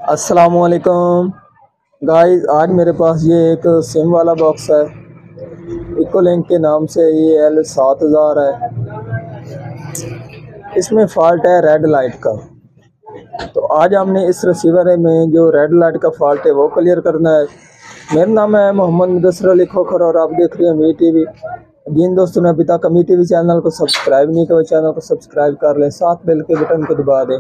अस्सलामुअलैकुम गाइस, आज मेरे पास ये एक सिम वाला बॉक्स है। इकोलिंक के नाम से ये L7000 है। इसमें फॉल्ट है रेड लाइट का। तो आज हमने इस रिसीवर में जो रेड लाइट का फॉल्ट है वो क्लियर करना है। मेरा नाम है मोहम्मद मुदस्सिर अली खोखर और आप देख रहे हैं मी टीवी। जिन दोस्तों ने अभी तक मी टीवी चैनल को सब्सक्राइब नहीं किया, चैनल को सब्सक्राइब कर लें, साथ बेल के बटन को दबा दें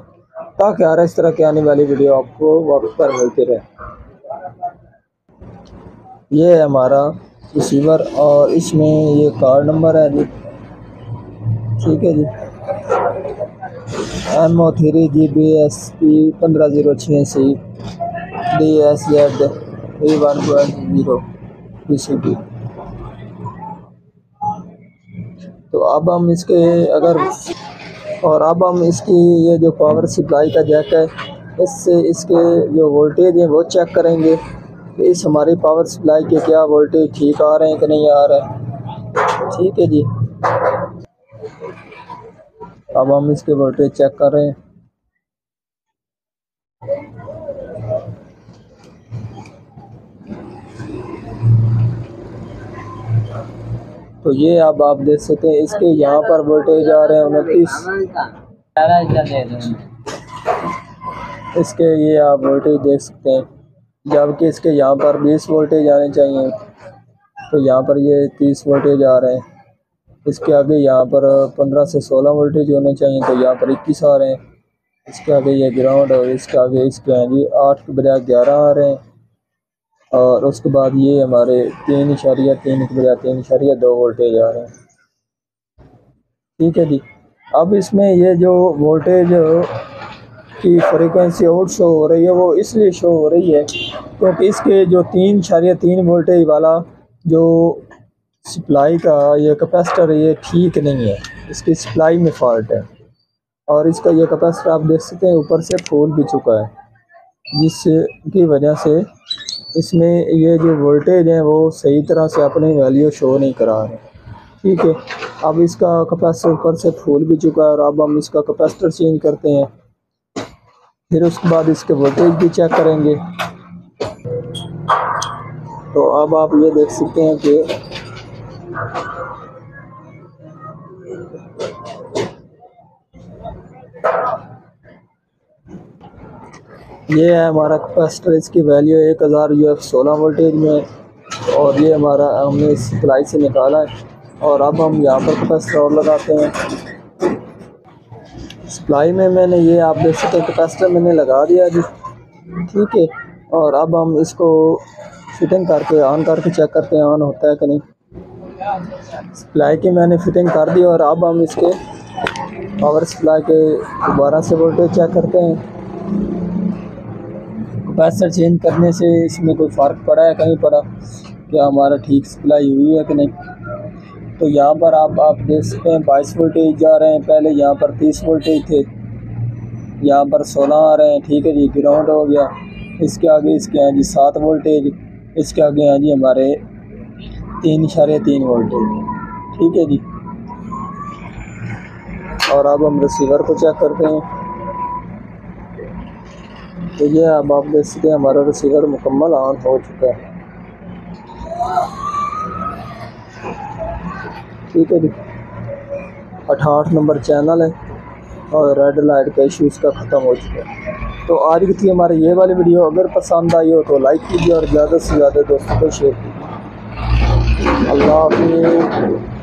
ताकि हर इस तरह की आने वाली वीडियो आपको वक्त पर मिलती रहे। ये है हमारा रिसीवर और इसमें ये कार्ड नंबर है जी, ठीक है जी, MO3GBSP 1506 DSZ 1.0 PCB। तो अब हम इसके अब हम इसकी ये जो पावर सप्लाई का जैक है, इससे इसके जो वोल्टेज है वो चेक करेंगे कि इस हमारी पावर सप्लाई के क्या वोल्टेज ठीक आ रहे हैं कि नहीं आ रहे हैं। ठीक है जी, अब हम इसके वोल्टेज चेक कर रहे हैं। तो ये अब आप देख सकते हैं इसके यहाँ पर वोल्टेज आ रहे हैं 29। इसके ये आप वोल्टेज देख सकते हैं, जबकि इसके यहाँ पर 20 वोल्टेज आने चाहिए, तो यहाँ पर ये 30 वोल्टेज आ रहे हैं। इसके आगे यहाँ पर 15 से 16 वोल्टेज होने चाहिए, तो यहाँ पर 21 आ रहे हैं। इसके आगे ये ग्राउंड और इसके आगे इसके हैं जी 8 के बजाय 11 आ रहे हैं। और उसके बाद ये हमारे 3.3 के बजाय 3.2 वोल्टेज आ रहे हैं। ठीक है जी, अब इसमें ये जो वोल्टेज की फ्रीक्वेंसी आउट शो हो रही है वो इसलिए शो हो रही है क्योंकि इसके जो 3.3 वोल्टेज वाला जो सप्लाई का ये कैपेसिटर ये ठीक नहीं है, इसकी सप्लाई में फॉल्ट है। और इसका ये कैपेसिटर आप देख सकते हैं ऊपर से फूल भी चुका है, जिसकी वजह से इसमें ये जो वोल्टेज हैं वो सही तरह से अपनी वैल्यू शो नहीं करा रहे। ठीक है, अब इसका कैपेसिटर ऊपर से फूल भी चुका है और अब हम इसका कैपेसिटर चेंज करते हैं, फिर उसके बाद इसके वोल्टेज भी चेक करेंगे। तो अब आप ये देख सकते हैं कि ये है हमारा कैपेसिटर, इसकी वैल्यू 1000 UF 16 वोल्टेज में और ये हमारा हमने इस सप्लाई से निकाला है। और अब हम यहाँ पर कैपेसिटर और लगाते हैं। सप्लाई में मैंने ये आप देख सकते हैं कैपेसिटर मैंने लगा दिया जी, ठीक है। और अब हम इसको फिटिंग करके ऑन करके चेक करते हैं ऑन होता है कि नहीं। सप्लाई की मैंने फिटिंग कर दी और अब हम इसके पावर सप्लाई के दोबारा से वोल्टेज चेक करते हैं। कैपेसिटर चेंज करने से इसमें कोई फ़र्क पड़ा है, कहीं पड़ा, क्या हमारा ठीक सप्लाई हुई है कि नहीं। तो यहाँ पर आप देख सकते हैं 22 वोल्टेज जा रहे हैं, पहले यहाँ पर 30 वोल्टेज थे, यहाँ पर 16 आ रहे हैं। ठीक है जी, ग्राउंड हो गया। इसके आगे इसके हैं जी 7 वोल्टेज, इसके आगे हैं जी हमारे 3.3 वोल्टेज। ठीक है जी, और अब हम रिसीवर को चेक करते हैं। तो ये अब आप देख सकते हैं हमारा रिसीवर मुकम्मल ऑन हो चुका है। ठीक है जी, 68 नंबर चैनल है और रेड लाइट का इशू इसका ख़त्म हो चुका है। तो आज की थी हमारी ये वाली वीडियो, अगर पसंद आई हो तो लाइक कीजिए और ज़्यादा से ज़्यादा दोस्तों को शेयर कीजिए। अल्लाह हाफ़िज़।